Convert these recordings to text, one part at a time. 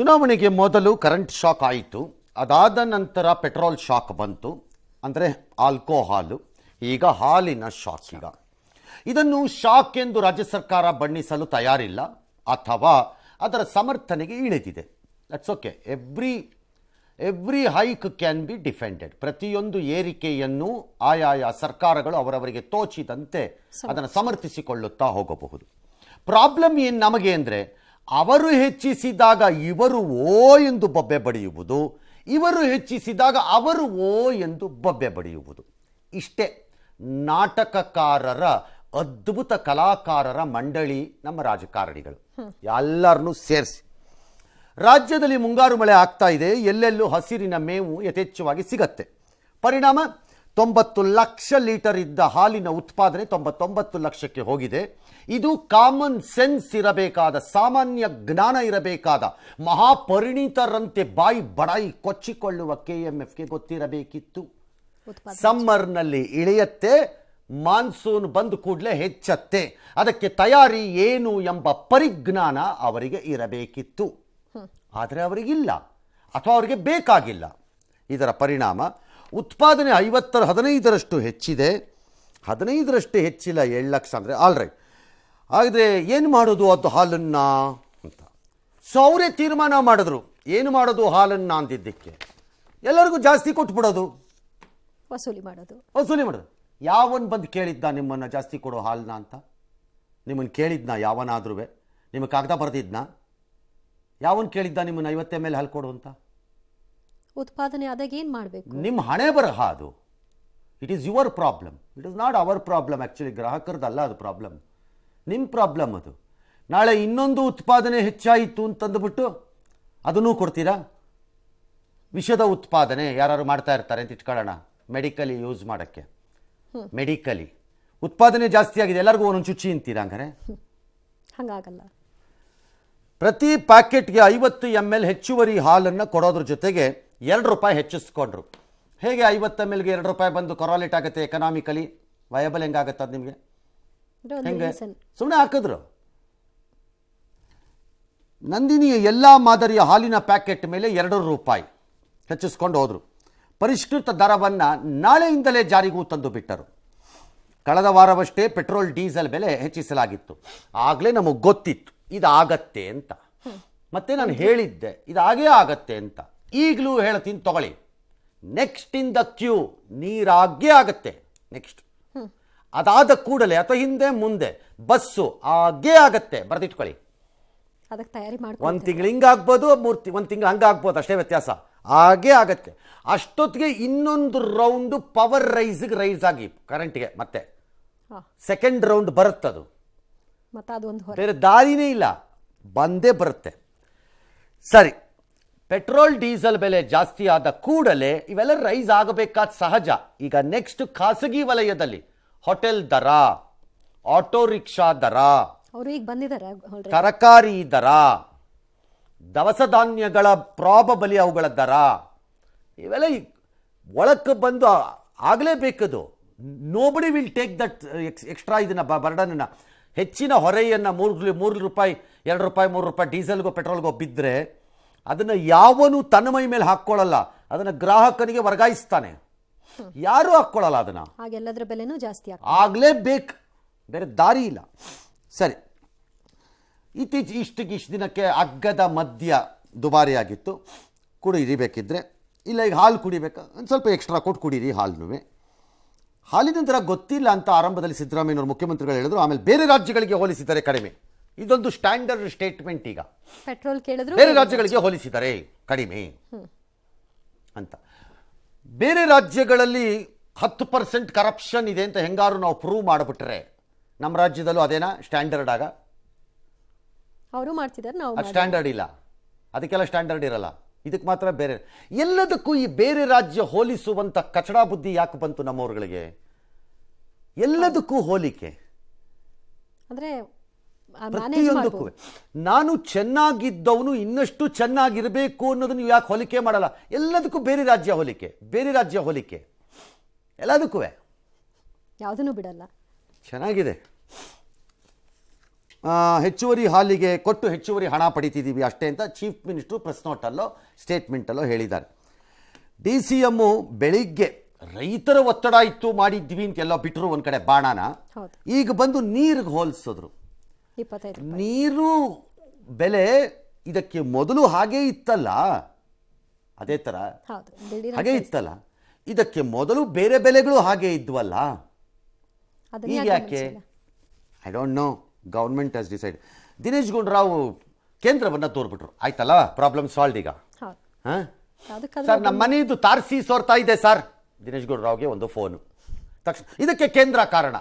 ಚುನಾವಣೆಗೆ ಮೊದಲು current shock ಆಯಿತು. ಅದಾದ ನಂತರ ಪೆಟ್ರೋಲ್ ಶಾಕ್ ಬಂತು, ಅಂದರೆ ಆಲ್ಕೋಹಾಲು. ಈಗ ಹಾಲಿನ ಶಾಕ್. ಈಗ ಇದನ್ನು ಶಾಕ್ ಎಂದು ರಾಜ್ಯ ಸರ್ಕಾರ ಬಣ್ಣಿಸಲು ತಯಾರಿಲ್ಲ ಅಥವಾ ಅದರ ಸಮರ್ಥನೆಗೆ ಇಳಿದಿದೆ. That's okay. Every hike can be defended. ಪ್ರತಿಯೊಂದು ಏರಿಕೆಯನ್ನು ಆಯಾಯ ಸರ್ಕಾರಗಳು ಅವರವರಿಗೆ ತೋಚಿದಂತೆ ಅದನ್ನು ಸಮರ್ಥಿಸಿಕೊಳ್ಳುತ್ತಾ ಹೋಗಬಹುದು. ಪ್ರಾಬ್ಲಮ್ ಏನು ನಮಗೆ ಅಂದರೆ, ಅವರು ಹೆಚ್ಚಿಸಿದಾಗ ಇವರು ಓ ಎಂದು ಬೊಬ್ಬೆ ಬಡಿಯುವುದು, ಇವರು ಹೆಚ್ಚಿಸಿದಾಗ ಅವರು ಓ ಎಂದು ಬೊಬ್ಬೆ ಬಡಿಯುವುದು. ಇಷ್ಟೇ ನಾಟಕಕಾರರ, ಅದ್ಭುತ ಕಲಾಕಾರರ ಮಂಡಳಿ ನಮ್ಮ ರಾಜಕಾರಣಿಗಳು. ಎಲ್ಲರನ್ನೂ ಸೇರಿಸಿ ರಾಜ್ಯದಲ್ಲಿ ಮುಂಗಾರು ಮಳೆ ಆಗ್ತಾ ಇದೆ. ಎಲ್ಲೆಲ್ಲೂ ಹಸಿರಿನ ಮೇವು ಯಥೇಚ್ಛವಾಗಿ ಸಿಗತ್ತೆ. ಪರಿಣಾಮ 90 ಲಕ್ಷ ಲೀಟರ್ ಇದ್ದ ಹಾಲಿನ ಉತ್ಪಾದನೆ 99 ಲಕ್ಷಕ್ಕೆ ಹೋಗಿದೆ. ಇದು ಕಾಮನ್ ಸೆನ್ಸ್ ಇರಬೇಕಾದ, ಸಾಮಾನ್ಯ ಜ್ಞಾನ ಇರಬೇಕಾದ, ಮಹಾಪರಿಣಿತರಂತೆ ಬಾಯಿ ಬಡಾಯಿ ಕೊಚ್ಚಿಕೊಳ್ಳುವ KMFಗೆ ಗೊತ್ತಿರಬೇಕಿತ್ತು. ಸಮ್ಮರ್ನಲ್ಲಿ ಇಳಿಯತ್ತೆ, ಮಾನ್ಸೂನ್ ಬಂದ ಕೂಡಲೇ ಹೆಚ್ಚತ್ತೆ. ಅದಕ್ಕೆ ತಯಾರಿ ಏನು ಎಂಬ ಪರಿಜ್ಞಾನ ಅವರಿಗೆ ಇರಬೇಕಿತ್ತು. ಆದರೆ ಅವರಿಗಿಲ್ಲ, ಅಥವಾ ಅವರಿಗೆ ಬೇಕಾಗಿಲ್ಲ. ಇದರ ಪರಿಣಾಮ ಉತ್ಪಾದನೆ 15ರಷ್ಟು ಹೆಚ್ಚಿದೆ. 15ರಷ್ಟು ಹೆಚ್ಚಿಲ್ಲ, 7 ಲಕ್ಷ ಅಂದರೆ ಆಲ್ ರೈಟ್. ಆದರೆ ಏನು ಮಾಡೋದು ಅದು ಹಾಲನ್ನು ಅಂತ. ಸೊ ಅವರೇ ತೀರ್ಮಾನ ಮಾಡಿದ್ರು, ಏನು ಮಾಡೋದು ಹಾಲನ್ನು ಅಂದಿದ್ದಕ್ಕೆ. ಎಲ್ಲರಿಗೂ ಜಾಸ್ತಿ ಕೊಟ್ಬಿಡೋದು, ವಸೂಲಿ ಮಾಡೋದು. ಯಾವನ್ ಬಂದು ಕೇಳಿದ್ದ ನಿಮ್ಮನ್ನು ಜಾಸ್ತಿ ಕೊಡೋ ಹಾಲನ್ನ ಅಂತ? ನಿಮ್ಮನ್ನು ಕೇಳಿದ್ನ ಯಾವನಾದ್ರೂ? ನಿಮಗೆ ಕಾಗದ ಬರೆದಿದ್ನ? ಯಾವನ್ ಕೇಳಿದ್ದ ನಿಮ್ಮನ್ನು 50 ml ಹಾಲು ಕೊಡು ಅಂತ? ಉತ್ಪಾದನೆ ಆದಾಗ ಏನು ಮಾಡಬೇಕು? ನಿಮ್ಮ ಹಣೆ ಬರಹ ಅದು. It is your problem, it is not our problem. Actually ಗ್ರಾಹಕರದಲ್ಲ ಅದು ಪ್ರಾಬ್ಲಮ್, ನಿಮ್ಮ ಪ್ರಾಬ್ಲಮ್ ಅದು. ನಾಳೆ ಇನ್ನೊಂದು ಉತ್ಪಾದನೆ ಹೆಚ್ಚಾಯಿತು ಅಂತಂದುಬಿಟ್ಟು ಅದನ್ನೂ ಕೊಡ್ತೀರಾ? ವಿಷದ ಉತ್ಪಾದನೆ ಯಾರು ಮಾಡ್ತಾ ಇರ್ತಾರೆ ಅಂತ ಇಟ್ಕೊಳ್ಳೋಣ, ಮೆಡಿಕಲಿ ಯೂಸ್ ಮಾಡೋಕ್ಕೆ. ಮೆಡಿಕಲಿ ಉತ್ಪಾದನೆ ಜಾಸ್ತಿ ಆಗಿದೆ, ಎಲ್ಲರಿಗೂ ಒಂದೊಂದು ಚುಚ್ಚಿ ಅಂತೀರಾ? ಹಂಗಾರೆ ಹಾಗಾಗಲ್ಲ. ಪ್ರತಿ ಪ್ಯಾಕೆಟ್ಗೆ 50 ml ಹೆಚ್ಚುವರಿ ಹಾಲನ್ನು ಕೊಡೋದ್ರ ಜೊತೆಗೆ ₹2 ಹೆಚ್ಚಿಸ್ಕೊಂಡ್ರು. ಹೇಗೆ 50 mlಗೆ ₹2 ಬಂದು ಕೊರಾಲೇಟ್ ಆಗುತ್ತೆ? ಎಕನಾಮಿಕಲಿ ವಯಬಲ್ ಹೆಂಗಾಗತ್ತೆ ಅದು ನಿಮಗೆ? ಹೆಂಗೆ? ಸುಮ್ಮನೆ ಹಾಕಿದ್ರು. ನಂದಿನಿಯ ಎಲ್ಲ ಮಾದರಿಯ ಹಾಲಿನ ಪ್ಯಾಕೆಟ್ ಮೇಲೆ ₹2 ಹೆಚ್ಚಿಸ್ಕೊಂಡು ಹೋದರು. ಪರಿಷ್ಕೃತ ದರವನ್ನು ನಾಳೆಯಿಂದಲೇ ಜಾರಿಗೂ ತಂದು ಬಿಟ್ಟರು. ಕಳೆದ ವಾರವಷ್ಟೇ ಪೆಟ್ರೋಲ್ ಡೀಸೆಲ್ ಬೆಲೆ ಹೆಚ್ಚಿಸಲಾಗಿತ್ತು. ಆಗಲೇ ನಮಗೆ ಗೊತ್ತಿತ್ತು ಇದಾಗತ್ತೆ ಅಂತ. ಮತ್ತೆ ನಾನು ಹೇಳಿದ್ದೆ ಇದಾಗೇ ಆಗತ್ತೆ ಅಂತ. ಈಗಲೂ ಹೇಳ್ತೀನಿ ತಗೊಳ್ಳಿ. ನೆಕ್ಸ್ಟ್ ಇನ್ ದ ಕ್ಯೂ ನೀರಾಗೇ ಆಗತ್ತೆ. ನೆಕ್ಸ್ಟ್ ಅದಾದ ಕೂಡಲೇ ಅಥವಾ ಹಿಂದೆ ಮುಂದೆ ಬಸ್ಸು ಆಗೇ ಆಗತ್ತೆ. ಬರೆದಿಟ್ಕೊಳ್ಳಿ. ಅದಕ್ಕೆ ತಯಾರಿ ಮಾಡಿ ಒಂದು ತಿಂಗಳು ಹಿಂಗಾಗ್ಬೋದು, ಒಂದು ತಿಂಗಳು ಹಂಗಾಗ್ಬೋದು, ಅಷ್ಟೇ ವ್ಯತ್ಯಾಸ. ಹಾಗೇ ಆಗತ್ತೆ. ಅಷ್ಟೊತ್ತಿಗೆ ಇನ್ನೊಂದು ರೌಂಡು ಪವರ್ ರೈಸ್ ಆಗಿ ಕರೆಂಟ್ಗೆ ಮತ್ತೆ ಸೆಕೆಂಡ್ ರೌಂಡ್ ಬರುತ್ತದು. ಬೇರೆ ದಾರಿನೇ ಇಲ್ಲ, ಬಂದೇ ಬರುತ್ತೆ. ಸರಿ, ಪೆಟ್ರೋಲ್ ಡೀಸೆಲ್ ಬೆಲೆ ಜಾಸ್ತಿ ಆದ ಕೂಡಲೇ ಇವೆಲ್ಲ ರೈಸ್ ಆಗಬೇಕಾದ ಸಹಜ. ಈಗ ನೆಕ್ಸ್ಟ್ ಖಾಸಗಿ ವಲಯದಲ್ಲಿ ಹೋಟೆಲ್ ದರ, ಆಟೋ ರಿಕ್ಷಾ ದರ, ತರಕಾರಿ ದರ, ದವಸ ಧಾನ್ಯಗಳ ಪ್ರಾಬಬಲಿ ಅವುಗಳ ದರ, ಇವೆಲ್ಲ ಒಳಕ್ಕೆ ಬಂದು ಆಗಲೇಬೇಕದು. Nobody will take that extra ಇದನ್ನು ಬರ್ಡನನ್ನು, ಹೆಚ್ಚಿನ ಹೊರೆಯನ್ನು ₹3, ₹2, ₹3 ಡೀಸೆಲ್ಗೋ ಪೆಟ್ರೋಲ್ಗೋ ಬಿದ್ದರೆ ಅದನ್ನು ಯಾವನು ತನ್ನ ಮೈ ಮೇಲೆ ಹಾಕ್ಕೊಳ್ಳಲ್ಲ. ಅದನ್ನು ಗ್ರಾಹಕನಿಗೆ ವರ್ಗಾಯಿಸ್ತಾನೆ, ಯಾರೂ ಹಾಕ್ಕೊಳ್ಳಲ್ಲ. ಅದನ್ನು ಎಲ್ಲದರ ಬೆಲೆನೂ ಜಾಸ್ತಿ ಆಗಲೇಬೇಕು, ಬೇರೆ ದಾರಿ ಇಲ್ಲ. ಸರಿ, ಇಷ್ಟು ದಿನಕ್ಕೆ ಅಗ್ಗದ ಮದ್ಯ ದುಬಾರಿಯಾಗಿತ್ತು. ಕುಡೀರಿ ಬೇಕಿದ್ರೆ, ಇಲ್ಲ ಈಗ ಹಾಲು ಕುಡಿಬೇಕಾ ಒಂದು ಸ್ವಲ್ಪ ಎಕ್ಸ್ಟ್ರಾ ಕೊಟ್ಟು ಕುಡೀರಿ ಹಾಲನ್ನು. ಹಾಲಿನ ದರ ಗೊತ್ತಿಲ್ಲ ಅಂತ ಆರಂಭದಲ್ಲಿ ಸಿದ್ದರಾಮಯ್ಯನವರು ಮುಖ್ಯಮಂತ್ರಿಗಳು ಹೇಳಿದ್ರು. ಆಮೇಲೆ ಬೇರೆ ರಾಜ್ಯಗಳಿಗೆ ಹೋಲಿಸಿದರೆ ಕಡಿಮೆ. ಇದೊಂದು ಸ್ಟ್ಯಾಂಡರ್ಡ್ ಸ್ಟೇಟ್ಮೆಂಟ್. ಈಗ ಪೆಟ್ರೋಲ್ ಕೇಳಿದ್ರು ಬೇರೆ ರಾಜ್ಯಗಳಿಗೆ ಹೋಲಿಸಿದರೆ ಕಡಿಮೆ ಅಂತ. ಬೇರೆ ರಾಜ್ಯಗಳಲ್ಲಿ 10% ಕರಪ್ಷನ್ ಇದೆ ಅಂತ ಹೆಂಗಾರು ನಾವು ಪ್ರೂವ್ ಮಾಡಿಬಿಟ್ರೆ, ನಮ್ಮ ರಾಜ್ಯದಲ್ಲೂ ಅದೇನಾ ಸ್ಟ್ಯಾಂಡರ್ಡ್? ಆಗ ಅವರು ಮಾಡ್ತಿದ್ದಾರೆ, ನಾವು ಸ್ಟ್ಯಾಂಡರ್ಡ್ ಇಲ್ಲ. ಅದಕ್ಕೆಲ್ಲ ಸ್ಟ್ಯಾಂಡರ್ಡ್ ಇರಲ್ಲ, ಇದಕ್ಕೆ ಮಾತ್ರ ಬೇರೆ. ಎಲ್ಲದಕ್ಕೂ ಈ ಬೇರೆ ರಾಜ್ಯ ಹೋಲಿಸುವಂಥ ಕಚಡಾ ಬುದ್ಧಿ ಯಾಕೆ ಬಂತು ನಮ್ಮವ್ರುಗಳಿಗೆ? ಎಲ್ಲದಕ್ಕೂ ಹೋಲಿಕೆ, ಅಂದರೆ ಪ್ರತಿಯೊಂದಕ್ಕೂ. ನಾನು ಚೆನ್ನಾಗಿದ್ದವನು ಇನ್ನಷ್ಟು ಚೆನ್ನಾಗಿರಬೇಕು ಅನ್ನೋದನ್ನು ಯಾಕೆ ಹೋಲಿಕೆ ಮಾಡಲ್ಲ? ಎಲ್ಲದಕ್ಕೂ ಬೇರೆ ರಾಜ್ಯ ಹೋಲಿಕೆ, ಬೇರೆ ರಾಜ್ಯ ಹೋಲಿಕೆ, ಎಲ್ಲದಕ್ಕೂ ಯಾವುದನ್ನು ಬಿಡಲ್ಲ. ಚೆನ್ನಾಗಿದೆ. ಹೆಚ್ಚುವರಿ ಹಾಲಿಗೆ ಕೊಟ್ಟು ಹೆಚ್ಚುವರಿ ಹಣ ಪಡಿತಿದ್ದೀವಿ ಅಷ್ಟೇ ಅಂತ ಚೀಫ್ ಮಿನಿಸ್ಟ್ರು ಪ್ರೆಸ್ ನೋಟಲ್ಲೋ ಸ್ಟೇಟ್ಮೆಂಟಲ್ಲೋ ಹೇಳಿದ್ದಾರೆ. ಡಿ ಸಿ ಎಮ್ಮು ಬೆಳಿಗ್ಗೆ ರೈತರ ಒತ್ತಡ ಇತ್ತು ಮಾಡಿದ್ವಿ ಅಂತೆಲ್ಲ ಬಿಟ್ಟರು ಒಂದು ಕಡೆ ಬಾಣನ. ಹೌದು. ಈಗ ಬಂದು ನೀರಿಗೆ ಹೋಲಿಸಿದ್ರು. 25 ನೀರು ಬೆಲೆ ಇದಕ್ಕೆ ಮೊದಲು ಹಾಗೇ ಇತ್ತಲ್ಲ, ಅದೇ ಥರ ಹೌದು ದಿಢೀರ್ ಹಾಗೇ ಇತ್ತಲ್ಲ, ಇದಕ್ಕೆ ಮೊದಲು ಬೇರೆ ಬೆಲೆಗಳು ಹಾಗೆ ಇದ್ವಲ್ಲ, ಅದನ್ನ ಈಗ ಯಾಕೆ ಯಾಕೆ? ಗಮನಿಸಿಲ್ಲ? I don't know. Government has decide. Dinesh Gundurao ಕೇಂದ್ರವನ್ನು ತೋರ್ಬಿಟ್ರು, ಆಯ್ತಲ್ಲ, ಪ್ರಾಬ್ಲಮ್ ಸಾಲ್ವ್ ಈಗ. ಹೌದು ಹಾಂ ಅದಕ್ಕಾದ್ರೆ ಸರ್, ನಮ್ಮ ಮನೆಯದು ತಾರಸಿ ಸೋರ್ತಾ ಇದೆ ಸರ್. ದಿನೇಶ್ ಗುಂಡೂರಾವ್ಗೆ ಒಂದು ಫೋನು ತಕ್ಷಣ, ಇದಕ್ಕೆ ಕೇಂದ್ರ ಕಾರಣ.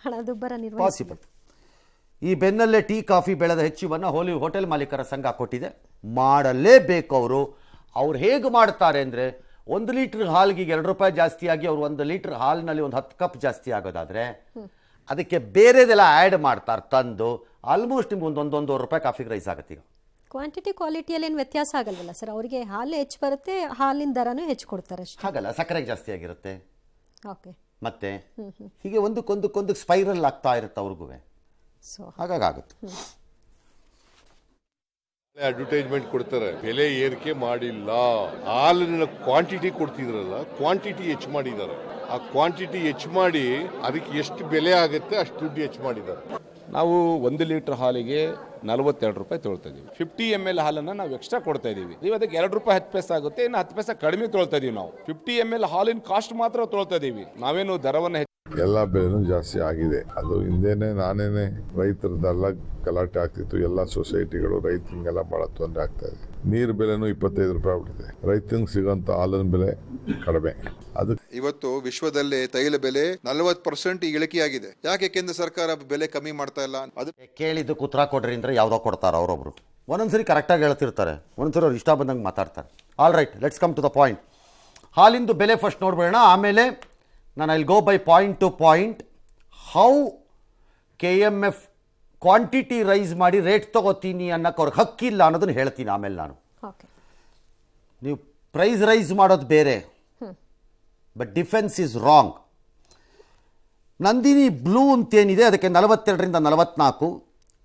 ಹಣದುಬ್ಬರ ಪಾಸಿಬಲ್. ಈ ಬೆನ್ನಲ್ಲೇ ಟೀ ಕಾಫಿ ಬೆಳೆದ ಹೆಚ್ಚುವನ್ನು ಹೋಟೆಲ್ ಮಾಲೀಕರ ಸಂಘ ಕೊಟ್ಟಿದೆ. ಮಾಡಲೇಬೇಕು ಅವರು. ಅವ್ರು ಹೇಗೆ ಮಾಡ್ತಾರೆ ಅಂದರೆ, 1 ಲೀಟ್ರ್ ಹಾಲಿಗೆ 2 ರೂಪಾಯಿ ಜಾಸ್ತಿ ಆಗಿ ಅವ್ರು 1 ಲೀಟ್ರ್ ಹಾಲಿನಲ್ಲಿ ಒಂದು 10 ಕಪ್ ಜಾಸ್ತಿ ಆಗೋದಾದರೆ ಅದಕ್ಕೆ ಬೇರೆದೆಲ್ಲ ಆ್ಯಡ್ ಮಾಡ್ತಾರೆ ತಂದು. ಆಲ್ಮೋಸ್ಟ್ ನಿಮ್ಗೆ ಒಂದೊಂದೂವರೆ ರೂಪಾಯಿ ಕಾಫಿಗೆ ರೈಸ್ ಆಗುತ್ತೆ. ಈಗ ಕ್ವಾಂಟಿಟಿ ಕ್ವಾಲಿಟಿಯಲ್ಲಿ ಏನು ವ್ಯತ್ಯಾಸ ಆಗಲ್ವಲ್ಲ ಸರ್? ಅವರಿಗೆ ಹಾಲು ಹೆಚ್ಚು ಬರುತ್ತೆ, ಹಾಲಿನ ದರನೂ ಹೆಚ್ಚು ಕೊಡ್ತಾರೆ ಅಷ್ಟೇ. ಹಾಗಲ್ಲ, ಸಕ್ಕರೆಗೆ ಜಾಸ್ತಿ ಆಗಿರುತ್ತೆ. ಓಕೆ. ಮತ್ತೆ ಹೀಗೆ ಒಂದಕ್ಕೊಂದಕ್ಕೊಂದು ಸ್ಪೈರಲ್ ಆಗ್ತಾ ಇರುತ್ತೆ ಅವ್ರಿಗೂ. ಸೊ ಹಾಗಾಗುತ್ತೆ. ಅಡ್ವರ್ಟೈಸ್ಮೆಂಟ್ ಕೊಡ್ತಾರೆ, ಬೆಲೆ ಏರಿಕೆ ಮಾಡಿಲ್ಲ. ಹಾಲಿನ ಕ್ವಾಂಟಿಟಿ ಕೊಡ್ತಿದ್ರಲ್ಲ, ಕ್ವಾಂಟಿಟಿ ಹೆಚ್ಚು ಮಾಡಿದ್ದಾರೆ. ಆ ಕ್ವಾಂಟಿಟಿ ಹೆಚ್ಚು ಮಾಡಿ ಅದಕ್ಕೆ ಎಷ್ಟು ಬೆಲೆ ಆಗುತ್ತೆ ಅಷ್ಟು ದುಡ್ಡು ಹೆಚ್ಚು ಮಾಡಿದ್ದಾರೆ. ನಾವು 1 ಲೀಟರ್ ಹಾಲಿಗೆ 42 ರೂಪಾಯಿ ತೊಗೊಳ್ತಾ ಇದೀವಿ. 50 ml ಹಾಲನ್ನು ನಾವು ಎಕ್ಸ್ಟ್ರಾ ಕೊಡ್ತಾ ಇದೀವಿ. ನೀವು ಅದಕ್ಕೆ 2 ರೂಪಾಯಿ 10 ಪೈಸೆ ಆಗುತ್ತೆ, ಇನ್ನು 10 ಪೈಸೆ ಕಡಿಮೆ ತೊಗೊಳ್ತಾ ಇದೀವಿ. ನಾವು 50 ml ಹಾಲಿನ ಕಾಸ್ಟ್ ಮಾತ್ರ ತೊಗೊಳ್ತಾ ಇದೀವಿ. ನಾವೇನು ದರವನ್ನು ಎಲ್ಲ ಬೆಲೆನೂ ಜಾಸ್ತಿ ಆಗಿದೆ. ಅದು ಹಿಂದೆನೆ ನಾನೇನೆ ರೈತರದೆಲ್ಲ ಗಲಾಟೆ ಆಗ್ತಿತ್ತು. ಎಲ್ಲ ಸೊಸೈಟಿಗಳು ರೈತರಿಗೆಲ್ಲ ಬಹಳ ತೊಂದರೆ ಆಗ್ತಾ ಇದೆ. ನೀರು ಬೆಲೆನೂ 25 ರೂಪಾಯಿ ಆಗ್ಬಿಟ್ಟಿದೆ. ರೈತಂಗೆ ಸಿಗೋಂಥ ಹಾಲಿನ ಬೆಲೆ ಕಡಿಮೆ. ಅದು ಇವತ್ತು ವಿಶ್ವದಲ್ಲೇ ತೈಲ ಬೆಲೆ 40% ಇಳಿಕೆಯಾಗಿದೆ. ಯಾಕೆ ಕೇಂದ್ರ ಸರ್ಕಾರ ಬೆಲೆ ಕಮ್ಮಿ ಮಾಡ್ತಾ ಇಲ್ಲ? ಅದು ಕೇಳಿದ್ದಕ್ಕೆ ಉತ್ತರ ಕೊಡ್ರಿ ಅಂದರೆ ಯಾವುದೋ ಕೊಡ್ತಾರೆ ಅವರೊಬ್ರು. ಒಂದೊಂದ್ಸರಿ ಕರೆಕ್ಟಾಗಿ ಹೇಳ್ತಿರ್ತಾರೆ, ಒಂದೊಂದ್ಸರಿ ಅವ್ರು ಇಷ್ಟ ಬಂದಂಗೆ ಮಾತಾಡ್ತಾರೆ. All right, let's come to the point. ಹಾಲಿಂದು ಬೆಲೆ ಫಸ್ಟ್ ನೋಡ್ಬೇಡ, ಆಮೇಲೆ ನಾನು I'll go by point to point. How KMF quantity rise ಮಾಡಿ ರೇಟ್ ತೊಗೋತೀನಿ ಅನ್ನೋಕ್ಕೆ ಅವ್ರಿಗೆ ಹಕ್ಕಿಲ್ಲ ಅನ್ನೋದನ್ನು ಹೇಳ್ತೀನಿ ಆಮೇಲೆ ನಾನು. ಓಕೆ. ನೀವು ಪ್ರೈಸ್ ರೈಸ್ ಮಾಡೋದು ಬೇರೆ, but defence is wrong. Nandini blue ಅಂತೇನಿದೆ ಅದಕ್ಕೆ 42ರಿಂದ 44,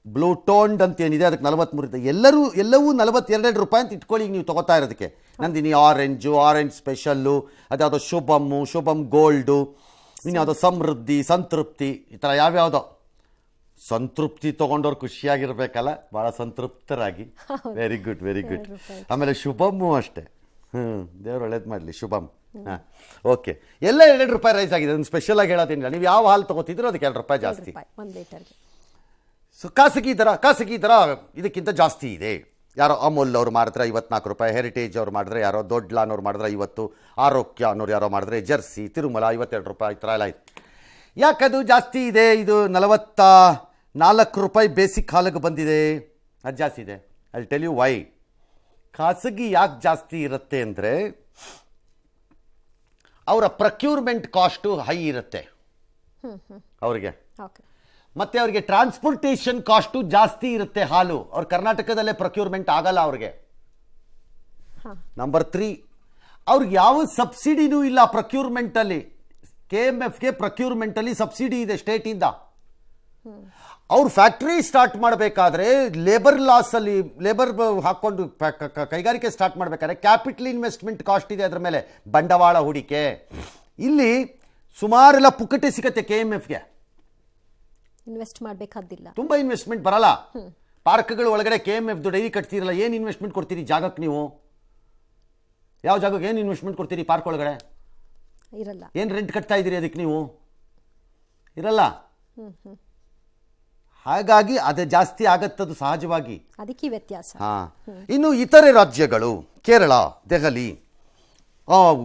ಬ್ಲೂ ಟೋನ್ಡ್ ಅಂತೇನಿದೆ ಅದಕ್ಕೆ 43. ಎಲ್ಲವೂ 42 ರೂಪಾಯಿ ಅಂತ ಇಟ್ಕೊಳ್ಳಿ ನೀವು ತೊಗೋತಾ ಇರೋದಕ್ಕೆ. ನಂದಿನಿ ಆರೆಂಜ್ ಸ್ಪೆಷಲ್ಲು, ಅದ್ಯಾವುದೋ ಶುಭಮ್ ಗೋಲ್ಡು, ಇನ್ಯಾವುದೋ ಸಮೃದ್ಧಿ, ಸಂತೃಪ್ತಿ, ಈ ಥರ ಯಾವ್ಯಾವುದೋ. ಸಂತೃಪ್ತಿ ತೊಗೊಂಡವ್ರು ಖುಷಿಯಾಗಿರ್ಬೇಕಲ್ಲ, ಭಾಳ ಸಂತೃಪ್ತರಾಗಿ. Very good. ಆಮೇಲೆ ಶುಭಮ್ಮು ಅಷ್ಟೇ. ದೇವ್ರು ಒಳ್ಳೇದು ಮಾಡಲಿ ಶುಭಮ್. ಹಾಂ, ಓಕೆ. ಎಲ್ಲ 2 ರೂಪಾಯಿ ರೈಸ್ ಆಗಿದೆ. ಅದನ್ನು ಸ್ಪೆಷಲಾಗಿ ಹೇಳೋದಿಲ್ಲ. ನೀವು ಯಾವ ಹಾಲು ತೊಗೋತಿದ್ರು ಅದಕ್ಕೆ 2 ರೂಪಾಯಿ ಜಾಸ್ತಿ. 1 ಲೀಟರ್ಗೆ. ಸೊ ಖಾಸಗಿ ದರ ಇದಕ್ಕಿಂತ ಜಾಸ್ತಿ ಇದೆ. ಯಾರೋ ಅಮೂಲ್ ಅವ್ರು ಮಾಡಿದ್ರೆ 54 ರೂಪಾಯಿ, ಹೆರಿಟೇಜ್ ಅವ್ರು ಮಾಡಿದ್ರೆ, ಯಾರೋ ದೊಡ್ಡಲಾನ್ ಅವ್ರು ಮಾಡಿದ್ರೆ 50, ಆರೋಗ್ಯ ಅನ್ನೋರು ಯಾರೋ ಮಾಡಿದ್ರೆ, ಜರ್ಸಿ, ತಿರುಮಲ 52 ರೂಪಾಯಿ, ಈ ಥರ ಎಲ್ಲ ಇದೆ. ಯಾಕದು ಜಾಸ್ತಿ ಇದೆ? ಇದು 44 ರೂಪಾಯಿ ಬೇಸಿಕ್ ಹಾಲಿಗೆ ಬಂದಿದೆ, ಅದು ಜಾಸ್ತಿ ಇದೆ. I tell you why. ಖಾಸಗಿ ಯಾಕೆ ಜಾಸ್ತಿ ಇರುತ್ತೆ ಅಂದರೆ ಅವರ ಪ್ರಕ್ಯೂರ್ಮೆಂಟ್ ಕಾಸ್ಟು ಹೈ ಇರುತ್ತೆ ಅವ್ರಿಗೆ. ಓಕೆ. ಮತ್ತು ಅವ್ರಿಗೆ ಟ್ರಾನ್ಸ್ಪೋರ್ಟೇಷನ್ ಕಾಸ್ಟು ಜಾಸ್ತಿ ಇರುತ್ತೆ. ಹಾಲು ಅವ್ರು ಕರ್ನಾಟಕದಲ್ಲೇ ಪ್ರಕ್ಯೂರ್ಮೆಂಟ್ ಆಗಲ್ಲ ಅವ್ರಿಗೆ. ನಂಬರ್ 3, ಅವ್ರಿಗೆ ಯಾವ ಸಬ್ಸಿಡಿನೂ ಇಲ್ಲ ಪ್ರಕ್ಯೂರ್ಮೆಂಟಲ್ಲಿ. KMFಗೆ ಪ್ರಕ್ಯೂರ್ಮೆಂಟಲ್ಲಿ ಸಬ್ಸಿಡಿ ಇದೆ ಸ್ಟೇಟಿಂದ. ಅವ್ರು ಫ್ಯಾಕ್ಟ್ರಿ ಸ್ಟಾರ್ಟ್ ಮಾಡಬೇಕಾದ್ರೆ ಲೇಬರ್ ಹಾಕ್ಕೊಂಡು ಕೈಗಾರಿಕೆ ಸ್ಟಾರ್ಟ್ ಮಾಡಬೇಕಾದ್ರೆ ಕ್ಯಾಪಿಟಲ್ ಇನ್ವೆಸ್ಟ್ಮೆಂಟ್ ಕಾಸ್ಟ್ ಇದೆ, ಅದರ ಮೇಲೆ ಬಂಡವಾಳ ಹೂಡಿಕೆ. ಇಲ್ಲಿ ಸುಮಾರೆಲ್ಲ ಪುಕ್ಕಟೆ ಸಿಗತ್ತೆ KMFಗೆ. ಇನ್ವೆಸ್ಟ್ ಮಾಡಬೇಕಾದಿಲ್ಲ, ತುಂಬ ಇನ್ವೆಸ್ಟ್ಮೆಂಟ್ ಬರಲ್ಲ. ಪಾರ್ಕ್ಗಳು ಒಳಗಡೆ KMFದು ಡೈರಿ ಕಟ್ತೀರಲ್ಲ, ಏನು ಇನ್ವೆಸ್ಟ್ಮೆಂಟ್ ಕೊಡ್ತೀರಿ ಜಾಗಕ್ಕೆ? ನೀವು ಯಾವ ಜಾಗಕ್ಕೆ ಏನು ಇನ್ವೆಸ್ಟ್ಮೆಂಟ್ ಕೊಡ್ತೀರಿ? ಪಾರ್ಕ್ ಒಳಗಡೆ ಇರಲ್ಲ. ಏನು ರೆಂಟ್ ಕಟ್ತಾ ಇದ್ದೀರಿ ಅದಕ್ಕೆ? ನೀವು ಇರಲ್ಲ. ಹಾಗಾಗಿ ಅದು ಜಾಸ್ತಿ ಆಗತ್ತದು ಸಹಜವಾಗಿ. ಅದಕ್ಕೆ ವ್ಯತ್ಯಾಸ. ಹಾಂ. ಇನ್ನು ಇತರೆ ರಾಜ್ಯಗಳು, ಕೇರಳ, ದೆಹಲಿ,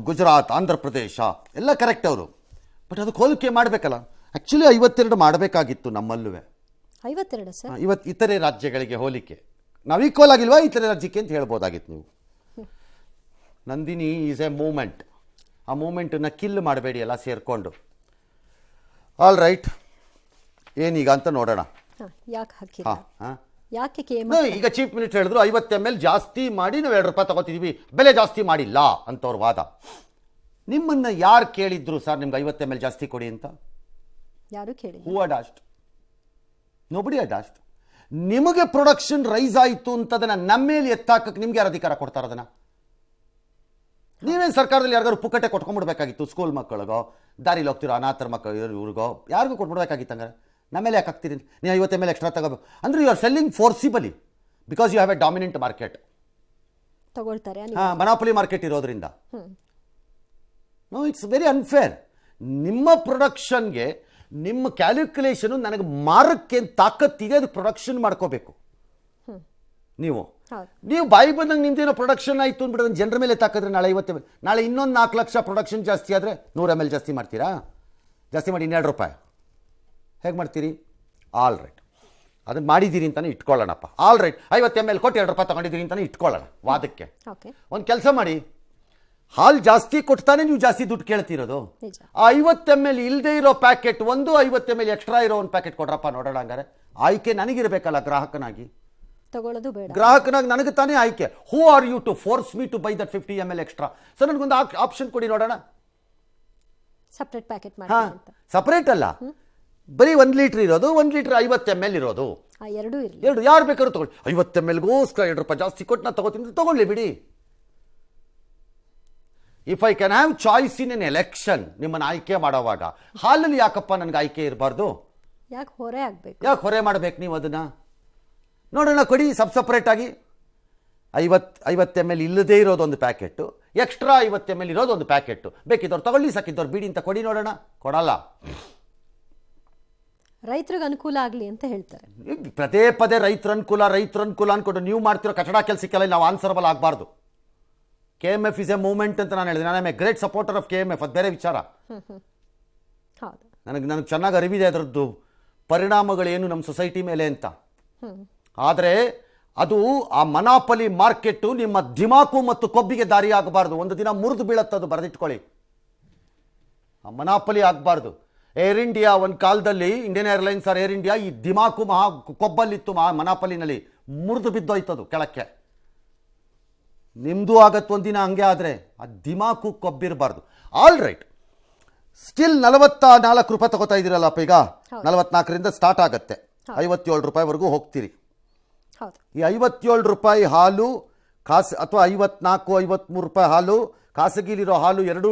ಗುಜರಾತ್, ಆಂಧ್ರ ಪ್ರದೇಶ ಎಲ್ಲ ಕರೆಕ್ಟ್ ಅವರು. ಬಟ್ ಅದಕ್ಕೆ ಹೋಲಿಕೆ ಮಾಡಬೇಕಲ್ಲ. ಆ್ಯಕ್ಚುಲಿ 52 ಮಾಡಬೇಕಾಗಿತ್ತು ನಮ್ಮಲ್ಲೂ. 52 ಸರ್. ಇತರೆ ರಾಜ್ಯಗಳಿಗೆ ಹೋಲಿಕೆ ನಾವು ಈಕ್ವಲ್ ಆಗಿಲ್ವಾ ಇತರೆ ರಾಜ್ಯಕ್ಕೆ ಅಂತ ಹೇಳ್ಬೋದಾಗಿತ್ತು ನೀವು. Nandini is a movement. ಆ ಮೂಮೆಂಟನ್ನು ಕಿಲ್ ಮಾಡಬೇಡಿ ಎಲ್ಲ ಸೇರಿಕೊಂಡು. ಆಲ್ ರೈಟ್, ಏನೀಗ ಅಂತ ನೋಡೋಣ. ಯಾಕೆ ಹಾಕಿಲ್ಲ? ಯಾಕೆ ಈಗ ಚೀಫ್ ಮಿನಿಸ್ಟರ್ ಹೇಳಿದ್ರು 50 ml ಜಾಸ್ತಿ ಮಾಡಿ ನಾವು 2 ರೂಪಾಯಿ ತಗೋತಿದ್ದೀವಿ, ಬೆಲೆ ಜಾಸ್ತಿ ಮಾಡಿಲ್ಲ ಅಂತವ್ರ ವಾದ. ನಿಮ್ಮನ್ನು ಯಾರು ಕೇಳಿದ್ರು ಸರ್ ನಿಮ್ಗೆ 50 ml ಜಾಸ್ತಿ ಕೊಡಿ ಅಂತ? ಯಾರು ಕೇಳಿಲ್ಲ. Who had asked? Nobody has ದಾಸ್ಟ್. ನಿಮಗೆ ಪ್ರೊಡಕ್ಷನ್ ರೈಸ್ ಆಯಿತು ಅಂತದನ್ನ ನಮ್ಮ ಮೇಲೆ ಎತ್ತಾಕಕ್ಕೆ ನಿಮ್ಗೆ ಯಾರು ಅಧಿಕಾರ ಕೊಡ್ತಾರೆ ಅದನ್ನ? ನೀವೇನು ಸರ್ಕಾರದಲ್ಲಿ ಯಾರಿಗಾರು ಪುಕ್ಕಟೆ ಕೊಟ್ಕೊಂಡ್ಬಿಡ್ಬೇಕಾಗಿತ್ತು? ಸ್ಕೂಲ್ ಮಕ್ಕಳಿಗೋ, ದಾರಿಲಿ ಹೋಗ್ತಿರೋ ಅನಾಥರ ಮಕ್ಕಳು ಇವ್ರಿಗೋ ಯಾರಿಗೂ ಕೊಟ್ಬಿಡ್ಬೇಕಾಗಿತ್ತು. ಹಂಗಾರೆ ನಮ್ಮ ಮೇಲೆ ಯಾಕೆ ಹಾಕ್ತೀರಿ? ನೀವು 50 ml ಎಕ್ಸ್ಟ್ರಾ ತಗೋಬೇಕು ಅಂದರೆ you are selling forcibly because you have a dominant market. ತಗೊಳ್ತಾರೆ. ಹಾಂ, ಮನಾಪಲಿ ಮಾರ್ಕೆಟ್ ಇರೋದ್ರಿಂದ. No, it's very unfair. ನಿಮ್ಮ ಪ್ರೊಡಕ್ಷನ್ಗೆ ನಿಮ್ಮ ಕ್ಯಾಲ್ಕುಲೇಷನು ನನಗೆ ಮಾರಕ್ಕೆ ತಾಕತ್ತಿದೆ, ಅದು ಪ್ರೊಡಕ್ಷನ್ ಮಾಡ್ಕೋಬೇಕು ನೀವು ಬಾಯಿ ಬಂದಂಗೆ ನಿಮ್ದೇನೋ ಪ್ರೊಡಕ್ಷನ್ ಆಯಿತು ಅಂದ್ಬಿಟ್ಟು ಜನರ ಮೇಲೆ ತಾಕಿದ್ರೆ ನಾಳೆ 50 ml, ನಾಳೆ ಇನ್ನೊಂದು 4 ಲಕ್ಷ ಪ್ರೊಡಕ್ಷನ್ ಜಾಸ್ತಿ ಆದರೆ 100 ml ಜಾಸ್ತಿ ಮಾಡ್ತೀರಾ? ಜಾಸ್ತಿ ಮಾಡಿ 2 ರೂಪಾಯಿ ಹೇಗೆ ಮಾಡ್ತೀರಿ? ಆಲ್ ರೈಟ್, ಅದನ್ನು ಮಾಡಿದ್ದೀರಿ ಅಂತಲೇ ಇಟ್ಕೊಳ್ಳೋಣಪ್ಪ. ಆಲ್ ರೈಟ್, 50 ml ಕೊಟ್ಟು 2 ರೂಪಾಯಿ ತೊಗೊಂಡಿದ್ದೀರಿ ಅಂತಲೇ ಇಟ್ಕೊಳ್ಳೋಣ ವಾದಕ್ಕೆ. ಒಂದು ಕೆಲಸ ಮಾಡಿ, ಹಾಲು ಜಾಸ್ತಿ ಕೊಡ್ತಾನೆ ನೀವು ಜಾಸ್ತಿ ದುಡ್ಡು ಕೇಳ್ತಿರೋದು. ಆ 50 ml ಇಲ್ಲದೆ ಇರೋ ಪ್ಯಾಕೆಟ್ ಒಂದು, 50 ml ಎಕ್ಸ್ಟ್ರಾ ಇರೋ ಒಂದು ಪ್ಯಾಕೆಟ್ ಕೊಡ್ರಪ್ಪ ನೋಡೋಣ. ಹಂಗಾರೆ ಆಯ್ಕೆ ನನಗಿರಬೇಕಲ್ಲ ಗ್ರಾಹಕನಾಗಿ. ತಗೊಳ್ಳೋದು ಬೇಡ, ಗ್ರಾಹಕನಾಗಿ ನನಗೆ ತಾನೇ ಆಯ್ಕೆ. Who are you to force me to buy that 50 ml extra? So ನನಗೊಂದು ಆಪ್ಷನ್ ಕೊಡಿ ನೋಡೋಣ. ಸಪ್ರೇಟ್ ಪ್ಯಾಕೆಟ್ ಮಾಡಿ. ಹಾಂ, ಸಪ್ರೇಟ್ ಅಲ್ಲ, ಬರೀ 1 ಲೀಟ್ರ್ ಇರೋದು, 1 ಲೀಟ್ರ್ 50 ml ಇರೋದು, ಎರಡು ಯಾರು ಬೇಕಾದ್ರೂ ತಗೊಳ್ಳಿ. 50 mlಗೋಸ್ಕರ 2 ರೂಪಾಯಿ ಜಾಸ್ತಿ ಕೊಟ್ಟು ನಾನು ತಗೋತೀನಿ, ತಗೊಳ್ಳಿ ಬಿಡಿ. If I can have choice in N election, ನಿಮ್ಮನ್ನು ಆಯ್ಕೆ ಮಾಡೋವಾಗ ಹಾಲಲ್ಲಿ ಯಾಕಪ್ಪ ನನಗೆ ಆಯ್ಕೆ ಇರಬಾರ್ದು? ಯಾಕೆ ಹೊರೆ ಆಗಬೇಕು? ಯಾಕೆ ಹೊರೆ ಮಾಡಬೇಕು ನೀವು ಅದನ್ನು? ನೋಡೋಣ, ಕೊಡಿ ಸಪ್ರೇಟ್ ಆಗಿ. 50 ml ಇಲ್ಲದೇ ಇರೋದು ಒಂದು ಪ್ಯಾಕೆಟು, ಎಕ್ಸ್ಟ್ರಾ 50 ml ಇರೋದು ಒಂದು ಪ್ಯಾಕೆಟು. ಬೇಕಿದ್ದವ್ರು ತಗೊಳ್ಳಿ, ಸಾಕಿದ್ದವ್ರು ಬಿಡಿ ಅಂತ ಕೊಡಿ ನೋಡೋಣ. ಕೊಡಲ್ಲ. ರೈತರಿಗೆ ಅನುಕೂಲ ಆಗಲಿ ಅಂತ ಹೇಳ್ತಾರೆ. ಪದೇ ಪದೇ ರೈತರ ಅನುಕೂಲ ಅಂದ್ಕೊಂಡು ನೀವು ಮಾಡ್ತಿರೋ ಕಚಡ ಕೆಲಸಕ್ಕೆಲ್ಲ ನಾವು ಆನ್ಸರಬಲ್ ಆಗಬಾರ್ದು. KMF ಇಸ್ ಎ ಮೂವ್ಮೆಂಟ್ ಅಂತ ನಾನು ಹೇಳಿದೆ. ನಾನು A great supporter of KMF, ಅದು ಬೇರೆ ವಿಚಾರ. ನನಗೆ ಚೆನ್ನಾಗಿ ಅರಿವಿದೆ ಅದರದ್ದು ಪರಿಣಾಮಗಳೇನು ನಮ್ಮ ಸೊಸೈಟಿ ಮೇಲೆ ಅಂತ. ಆದರೆ ಅದು ಆ ಮನಾಪಲಿ ಮಾರ್ಕೆಟ್ಟು ನಿಮ್ಮ ದಿಮಾಕು ಮತ್ತು ಕೊಬ್ಬಿಗೆ ದಾರಿ ಆಗಬಾರ್ದು. ಒಂದು ದಿನ ಮುರಿದು ಬೀಳತ್ತದು, ಬರೆದಿಟ್ಕೊಳ್ಳಿ. ಆ ಮನಾಪಲಿ ಆಗಬಾರ್ದು. ಏರ್ ಇಂಡಿಯಾ ಒಂದು ಕಾಲದಲ್ಲಿ, Indian Airlines or Air India, ಈ ದಿಮಾಕು ಕೊಬ್ಬಲ್ಲಿತ್ತು ಮನಾಪಲಿನಲ್ಲಿ, ಮುರಿದು ಬಿದ್ದೋಯ್ತದು ಕೆಳಕ್ಕೆ. ನಿಮ್ಮದು ಆಗತ್ತು ಒಂದಿನ ಹಂಗೆ. ಆದರೆ ಆ ದಿಮಾಕು ಕೊಬ್ಬಿರಬಾರ್ದು. ಆಲ್ ರೈಟ್, ಸ್ಟಿಲ್ 44 ರೂಪಾಯಿ ತಗೋತಾ ಇದ್ದೀರಲ್ಲಪ್ಪ ಈಗ. 44ರಿಂದ ಸ್ಟಾರ್ಟ್ ಆಗುತ್ತೆ, 57 ರೂಪಾಯಿವರೆಗೂ ಹೋಗ್ತೀರಿ. ಈ 57 ರೂಪಾಯಿ ಹಾಲು ಅಥವಾ 54, 53 ರೂಪಾಯಿ ಹಾಲು, ಖಾಸಗಿಲಿರೋ ಹಾಲು ಎರಡು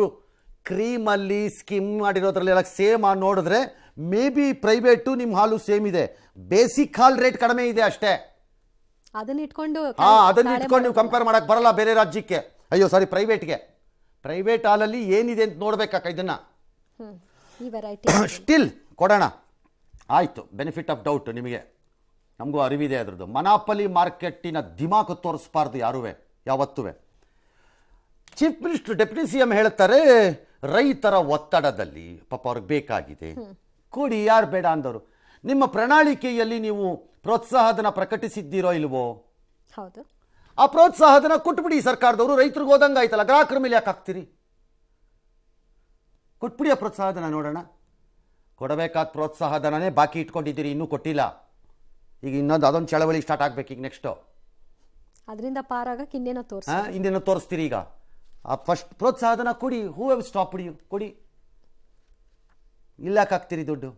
ಕ್ರೀಮಲ್ಲಿ ಸ್ಕಿಮ್ ಮಾಡಿರೋದ್ರಲ್ಲೆಲ್ಲ ಸೇಮ್ ನೋಡಿದ್ರೆ ಮೇ ಬಿ ಪ್ರೈವೇಟು ನಿಮ್ಮ ಹಾಲು ಸೇಮ್ ಇದೆ. ಬೇಸಿಕ್ ಹಾಲು ರೇಟ್ ಕಡಿಮೆ ಇದೆ ಅಷ್ಟೇ. ಅದನ್ನ ಇಟ್ಕೊಂಡು ನೀವು ಕಂಪೇರ್ ಮಾಡಕ್ಕೆ ಬರಲ್ಲ ಬೇರೆ ರಾಜ್ಯಕ್ಕೆ. ಅಯ್ಯೋ ಸಾರಿ, ಪ್ರೈವೇಟ್ಗೆ. ಪ್ರೈವೇಟ್ ಹಾಲಲ್ಲಿ ಏನಿದೆ ಅಂತ ನೋಡ್ಬೇಕಾಕ ಇದನ್ನ. ಸ್ಟಿಲ್ ಕೊಡೋಣ, ಆಯಿತು, ಬೆನಿಫಿಟ್ ಆಫ್ ಡೌಟ್ ನಿಮಗೆ, ನಮಗೂ ಅರಿವಿದೆ ಅದರದ್ದು. ಮನಾಪಲಿ ಮಾರ್ಕೆಟ್ಟಿನ ದಿಮಾಕು ತೋರಿಸ್ಬಾರ್ದು ಯಾವತ್ತೂ. ಚೀಫ್ ಮಿನಿಸ್ಟರ್ ಡೆಪ್ಯೂಟಿ CM ಹೇಳ್ತಾರೆ, ರೈತರ ಒತ್ತಡದಲ್ಲಿ ಪಾಪ ಅವ್ರಿಗೆ ಬೇಕಾಗಿದೆ, ಕೊಡಿ, ಯಾರು ಬೇಡ ಅಂದವರು. ನಿಮ್ಮ ಪ್ರಣಾಳಿಕೆಯಲ್ಲಿ ನೀವು ಪ್ರೋತ್ಸಾಹಧನ ಪ್ರಕಟಿಸಿದ್ದೀರೋ ಇಲ್ವೋ? ಹೌದು. ಆ ಪ್ರೋತ್ಸಾಹಧನ ಕೊಟ್ಬಿಡಿ ಸರ್ಕಾರದವರು, ರೈತರಿಗೆ ಹೋದಂಗೆ ಆಯ್ತಲ್ಲ, ಗ್ರಾಹಕರ ಮೇಲೆ ಯಾಕೆ ಹಾಕ್ತೀರಿ? ಕೊಟ್ಬಿಡಿ ಆ ಪ್ರೋತ್ಸಾಹಧನ ನೋಡೋಣ. ಕೊಡಬೇಕಾದ ಪ್ರೋತ್ಸಾಹಧನನೇ ಬಾಕಿ ಇಟ್ಕೊಂಡಿದ್ದೀರಿ, ಇನ್ನೂ ಕೊಟ್ಟಿಲ್ಲ. ಈಗ ಇನ್ನೊಂದು ಅದೊಂದು ಚಳವಳಿ ಸ್ಟಾರ್ಟ್ ಆಗ್ಬೇಕು ಈಗ ನೆಕ್ಸ್ಟು. ಅದರಿಂದ ಪಾರಾಗಕ್ಕೆ ಇನ್ನೇನೋ ತೋರಿಸ್ತೀರಿ. ಈಗ ಆ ಫಸ್ಟ್ ಪ್ರೋತ್ಸಾಹಧನ ಕೊಡಿ. Who have stopped you? ಕೊಡಿ. ಇಲ್ಲ ಹಾಕ್ತೀರಿ ದುಡ್ಡು?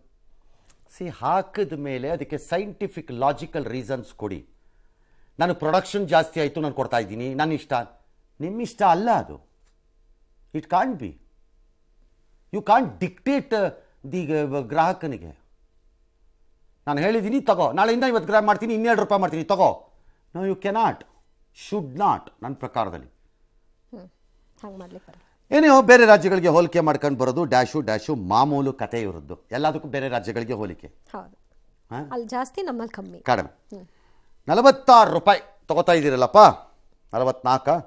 ಹಾಕಿದ ಮೇಲೆ ಅದಕ್ಕೆ ಸೈಂಟಿಫಿಕ್ ಲಾಜಿಕಲ್ ರೀಸನ್ಸ್ ಕೊಡಿ. ನಾನು ಪ್ರೊಡಕ್ಷನ್ ಜಾಸ್ತಿ ಆಯಿತು, ನಾನು ಕೊಡ್ತಾ ಇದ್ದೀನಿ, ನನ್ನ ಇಷ್ಟ. ನಿಮ್ಮ ಇಷ್ಟ ಅಲ್ಲ ಅದು. It can't be. You can't dictate the ಗ್ರಾಹಕನಿಗೆ. ನಾನು ಹೇಳಿದ್ದೀನಿ ತಗೋ, ನಾಳೆಯಿಂದ 50 ಗ್ರಾಮ್ ಮಾಡ್ತೀನಿ, 2 ರೂಪಾಯಿ ಮಾಡ್ತೀನಿ, ತಗೋ. No, you cannot, should not, ನನ್ನ ಪ್ರಕಾರದಲ್ಲಿ. ಏನೋ ಬೇರೆ ರಾಜ್ಯಗಳಿಗೆ ಹೋಲಿಕೆ ಮಾಡ್ಕೊಂಡು ಬರೋದು ಡ್ಯಾಶು ಮಾಮೂಲು ಕತೆ ಇರೋದು. ಎಲ್ಲದಕ್ಕೂ ಬೇರೆ ರಾಜ್ಯಗಳಿಗೆ ಹೋಲಿಕೆ. ಜಾಸ್ತಿ, ನಮ್ಮಲ್ಲಿ ಕಮ್ಮಿ, ಕಡಿಮೆ. 46 ರೂಪಾಯಿ ತಗೋತಾ ಇದ್ದೀರಲ್ಲಪ್ಪ. 44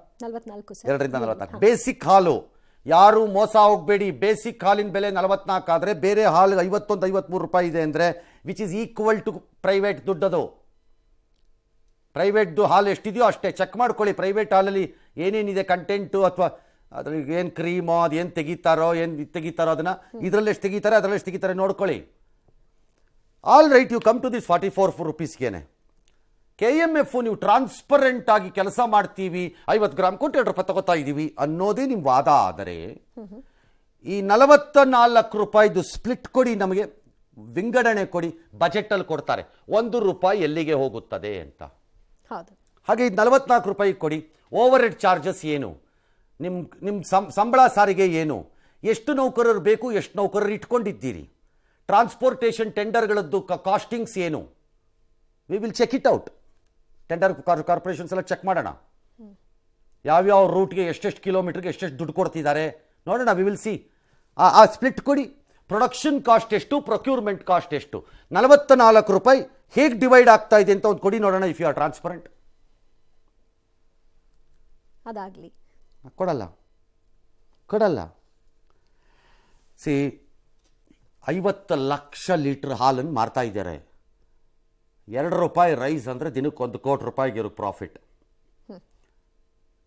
2ರಿಂದ 44. ಬೇಸಿಕ್ ಹಾಲು, ಯಾರು ಮೋಸ ಹೋಗಬೇಡಿ. ಬೇಸಿಕ್ ಹಾಲಿನ ಬೆಲೆ 44 ಆದರೆ ಬೇರೆ ಹಾಲು 51, 53 ರೂಪಾಯಿ ಇದೆ ಅಂದರೆ which is equal to private ದುಡ್ಡದು. ಪ್ರೈವೇಟ್ದು ಹಾಲು ಎಷ್ಟಿದೆಯೋ ಅಷ್ಟೇ. ಚೆಕ್ ಮಾಡ್ಕೊಳ್ಳಿ ಪ್ರೈವೇಟ್ ಹಾಲಲ್ಲಿ ಏನೇನಿದೆ ಕಂಟೆಂಟು, ಅಥವಾ ಅದ್ರಿಗೆ ಏನು ಕ್ರೀಮೋ, ಅದು ಏನು ತೆಗಿತಾರೋ ಅದನ್ನು, ಇದರಲ್ಲಿ ಎಷ್ಟು ತೆಗಿತಾರೆ, ಅದರಲ್ಲಿ ಎಷ್ಟು ತೆಗಿತಾರೆ ನೋಡ್ಕೊಳ್ಳಿ. All right, you come to this 44 ರೂಪೀಸ್ಗೇನೆ. KMF ನೀವು ಟ್ರಾನ್ಸ್ಪರೆಂಟ್ ಆಗಿ ಕೆಲಸ ಮಾಡ್ತೀವಿ, 50 ಗ್ರಾಮ್ ಕೊಟ್ಟು 2 ರೂಪಾಯಿ ತಗೋತಾ ಇದ್ದೀವಿ ಅನ್ನೋದೇ ನಿಮ್ಮ ವಾದ. ಆದರೆ ಈ 44 ರೂಪಾಯಿದು ಸ್ಪ್ಲಿಟ್ ಕೊಡಿ ನಮಗೆ. ವಿಂಗಡಣೆ ಕೊಡಿ. ಬಜೆಟಲ್ಲಿ ಕೊಡ್ತಾರೆ ₹1 ಎಲ್ಲಿಗೆ ಹೋಗುತ್ತದೆ ಅಂತ. ಹೌದು. ಹಾಗೆ ಇದು ₹44 ಕೊಡಿ. ಓವರ್ ಹೆಡ್ ಚಾರ್ಜಸ್ ಏನು, ನಿಮ್ಮ ಸಂಬಳ ಸಾರಿಗೆ ಏನು, ಎಷ್ಟು ನೌಕರರು ಬೇಕು, ಎಷ್ಟು ನೌಕರರು ಇಟ್ಕೊಂಡಿದ್ದೀರಿ, ಟ್ರಾನ್ಸ್ಪೋರ್ಟೇಷನ್ ಟೆಂಡರ್ಗಳದ್ದು ಕಾಸ್ಟಿಂಗ್ಸ್ ಏನು, we will check it out. Tender corporations ಎಲ್ಲ ಚೆಕ್ ಮಾಡೋಣ. ಯಾವ್ಯಾವ ರೂಟ್ಗೆ ಎಷ್ಟೆಷ್ಟು ಕಿಲೋಮೀಟ್ರಿಗೆ ಎಷ್ಟೆಷ್ಟು ದುಡ್ಡು ಕೊಡ್ತಿದ್ದಾರೆ ನೋಡೋಣ. We will see. ಆ ಸ್ಪ್ಲಿಟ್ ಕೊಡಿ. ಪ್ರೊಡಕ್ಷನ್ ಕಾಸ್ಟ್ ಎಷ್ಟು, ಪ್ರೊಕ್ಯೂರ್ಮೆಂಟ್ ಕಾಸ್ಟ್ ಎಷ್ಟು, ₹44 ಹೇಗೆ ಡಿವೈಡ್ ಆಗ್ತಾ ಇದೆ ಅಂತ ಒಂದು ಕೊಡಿ ನೋಡೋಣ. If you are transparent. ಅದಾಗಲಿ. ಕೊಡಲ್ಲ. ಸಿ 50 ಲಕ್ಷ ಲೀಟ್ರ್ ಹಾಲನ್ನು ಮಾರ್ತಾ ಇದ್ದಾರೆ. ₹2 ರೈಸ್ ಅಂದರೆ ದಿನಕ್ಕೆ ₹1 ಕೋಟಿ ಇರೋ ಪ್ರಾಫಿಟ್.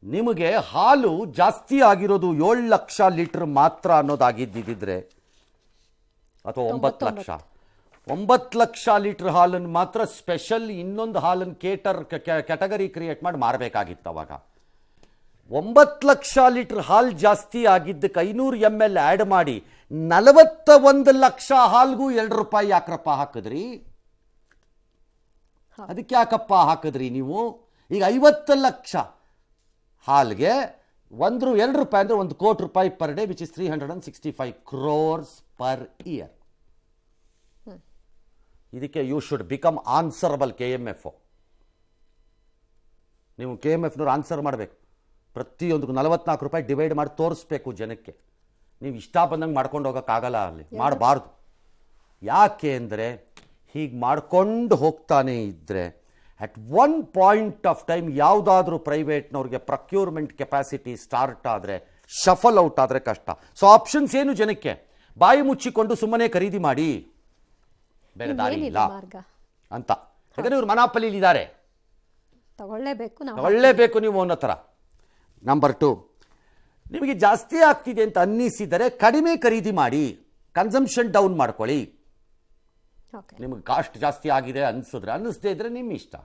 ನಿಮಗೆ ಹಾಲು ಜಾಸ್ತಿ ಆಗಿರೋದು 7 ಲಕ್ಷ ಲೀಟ್ರ್ ಮಾತ್ರ ಅನ್ನೋದಾಗಿದ್ದಿದ್ರೆ, ಅಥವಾ 9 ಲಕ್ಷ, 9 ಲಕ್ಷ ಲೀಟ್ರ್ ಹಾಲನ್ನು ಮಾತ್ರ ಸ್ಪೆಷಲ್ ಇನ್ನೊಂದು ಹಾಲನ್ನು ಕ್ಯಾಟಗರಿ ಕ್ರಿಯೇಟ್ ಮಾಡಿ ಮಾರಬೇಕಾಗಿತ್ತು. ಅವಾಗ 9 ಲಕ್ಷ ಲೀಟ್ರ್ ಹಾಲು ಜಾಸ್ತಿ ಆಗಿದ್ದಕ್ಕೆ 500 ml ಆ್ಯಡ್ ಮಾಡಿ 41 ಲಕ್ಷ ಹಾಲ್ಗೂ ₹2 ಯಾಕ್ರಪ್ಪ ಹಾಕಿದ್ರಿ? ಅದಕ್ಕೆ ಯಾಕಪ್ಪ ಹಾಕಿದ್ರಿ ನೀವು? ಈಗ 50 ಲಕ್ಷ ಹಾಲ್ಗೆ ₹2 ಅಂದರೆ ₹1 ಕೋಟಿ per day, which is 365 crores per year. ಇದಕ್ಕೆ you should become answerable. KMF ನೀವು KMFನವ್ರು ಆನ್ಸರ್ ಮಾಡಬೇಕು. ಪ್ರತಿಯೊಂದಕ್ಕೂ ₹44 ಡಿವೈಡ್ ಮಾಡಿ ತೋರಿಸ್ಬೇಕು ಜನಕ್ಕೆ. ನೀವು ಇಷ್ಟ ಬಂದಂಗೆ ಮಾಡ್ಕೊಂಡು ಹೋಗೋಕ್ಕಾಗಲ್ಲ, ಅಲ್ಲಿ ಮಾಡಬಾರ್ದು. ಯಾಕೆ ಅಂದರೆ ಹೀಗೆ ಮಾಡ್ಕೊಂಡು ಹೋಗ್ತಾನೆ ಇದ್ದರೆ at one point of time ಯಾವುದಾದ್ರೂ ಪ್ರೈವೇಟ್ನವ್ರಿಗೆ ಪ್ರೊಕ್ಯೂರ್ಮೆಂಟ್ ಕೆಪಾಸಿಟಿ ಸ್ಟಾರ್ಟ್ ಆದರೆ, ಶಫಲ್ ಔಟ್ ಆದರೆ ಕಷ್ಟ. ಸೊ ಆಪ್ಷನ್ಸ್ ಏನು ಜನಕ್ಕೆ? ಬಾಯಿ ಮುಚ್ಚಿಕೊಂಡು ಸುಮ್ಮನೆ ಖರೀದಿ ಮಾಡಿ, ಬೇರೆ ದಾರಿ ಇಲ್ಲ ಅಂತ. ಯಾಕಂದರೆ ಇವ್ರು ಮನಾಪಲಿಲಿದ್ದಾರೆ, ತಗೊಳ್ಳೇಬೇಕು ನೀವು ಅನ್ನೋ ಥರ. ನಂಬರ್ 2, ನಿಮಗೆ ಜಾಸ್ತಿ ಆಗ್ತಿದೆ ಅಂತ ಅನ್ನಿಸಿದರೆ ಕಡಿಮೆ ಖರೀದಿ ಮಾಡಿ, ಕನ್ಸಂಪ್ಷನ್ ಡೌನ್ ಮಾಡ್ಕೊಳ್ಳಿ. ನಿಮಗೆ ಕಾಸ್ಟ್ ಜಾಸ್ತಿ ಆಗಿದೆ ಅನ್ನಿಸದೇ ಇದ್ರೆ ನಿಮ್ಮ ಇಷ್ಟ.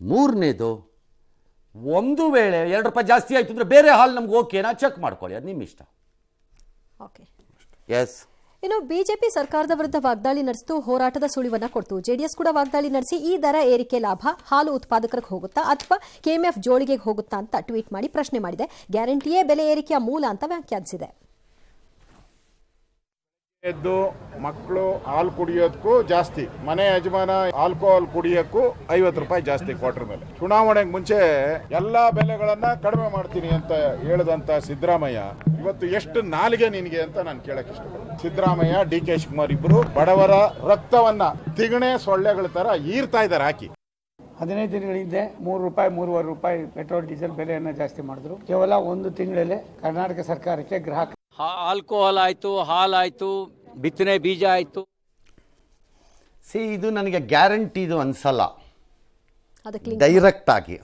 3ನೇದು, ಒಂದು ವೇಳೆ ₹2 ಜಾಸ್ತಿ ಆಯಿತು ಅಂದರೆ ಬೇರೆ ಹಾಲು ನಮ್ಗೆ ಓಕೆನಾ ಚೆಕ್ ಮಾಡ್ಕೊಳ್ಳಿ, ಅದು ನಿಮ್ಮ ಇಷ್ಟ. ಎಸ್. ಇನ್ನು ಬಿಜೆಪಿ ಸರ್ಕಾರದ ವಿರುದ್ಧ ವಾಗ್ದಾಳಿ ನಡೆಸಿತು, ಹೋರಾಟದ ಸುಳಿವನ್ನ ಕೊಡ್ತು. ಜೆಡಿಎಸ್ ಕೂಡ ವಾಗ್ದಾಳಿ ನಡೆಸಿ ಈ ದರ ಏರಿಕೆ ಲಾಭ ಹಾಲು ಉತ್ಪಾದಕರಿಗೆ ಹೋಗುತ್ತಾ ಅಥವಾ KMF ಜೋಳಿಗೆಗೆ ಹೋಗುತ್ತಾ ಅಂತ ಟ್ವೀಟ್ ಮಾಡಿ ಪ್ರಶ್ನೆ ಮಾಡಿದೆ. ಗ್ಯಾರಂಟಿಯೇ ಬೆಲೆ ಏರಿಕೆಯ ಮೂಲ ಅಂತ ವ್ಯಾಖ್ಯಾನಿಸಿದೆ. ಎದ್ದು ಮಕ್ಕಳು ಹಾಲು ಕುಡಿಯೋದಕ್ಕೂ ಜಾಸ್ತಿ, ಮನೆ ಯಜಮಾನ ಆಲ್ಕೋಹಾಲ್ ಕುಡಿಯೋಕ್ಕೂ ₹50 ಜಾಸ್ತಿ ಕ್ವಾರ್ಟರ್ ಮೇಲೆ. ಚುನಾವಣೆಗೆ ಮುಂಚೆ ಎಲ್ಲಾ ಬೆಲೆಗಳನ್ನ ಕಡಿಮೆ ಮಾಡ್ತೀನಿ ಅಂತ ಹೇಳಿದಂತ ಸಿದ್ದರಾಮಯ್ಯ ಇವತ್ತು ಎಷ್ಟು ನಾಲಿಗೆ ನಿನಗೆ ಅಂತ ನಾನು ಕೇಳಕ್ ಇಷ್ಟಪಡ್ತೀನಿ. ಸಿದ್ದರಾಮಯ್ಯ, DK ಶಿವಕುಮಾರ್ ಇಬ್ರು ಬಡವರ ರಕ್ತವನ್ನ ತಿಗಣೆ ಸೊಳ್ಳೆಗಳ ತರ ಈರ್ತಾ ಇದ್ದಾರೆ ಹಾಕಿ. 15 ದಿನಗಳ ಹಿಂದೆ ₹3, ₹3.25 ಪೆಟ್ರೋಲ್ ಡೀಸೆಲ್ ಬೆಲೆಯನ್ನು ಜಾಸ್ತಿ ಮಾಡಿದ್ರು. ಕೇವಲ 1 ತಿಂಗಳಲ್ಲೇ ಕರ್ನಾಟಕ ಸರ್ಕಾರಕ್ಕೆ ಗ್ರಾಹಕ ಆಲ್ಕೋಹಾಲ್ ಆಯ್ತು, ಹಾಲಾಯ್ತು, ಬಿತ್ತನೆ ಬೀಜ ಆಯ್ತು. ಇದು ನನಗೆ ಗ್ಯಾರಂಟಿದು ಅನ್ಸಲ್ಲ. ಡೈರೆಕ್ಟ್ ಆಗಿ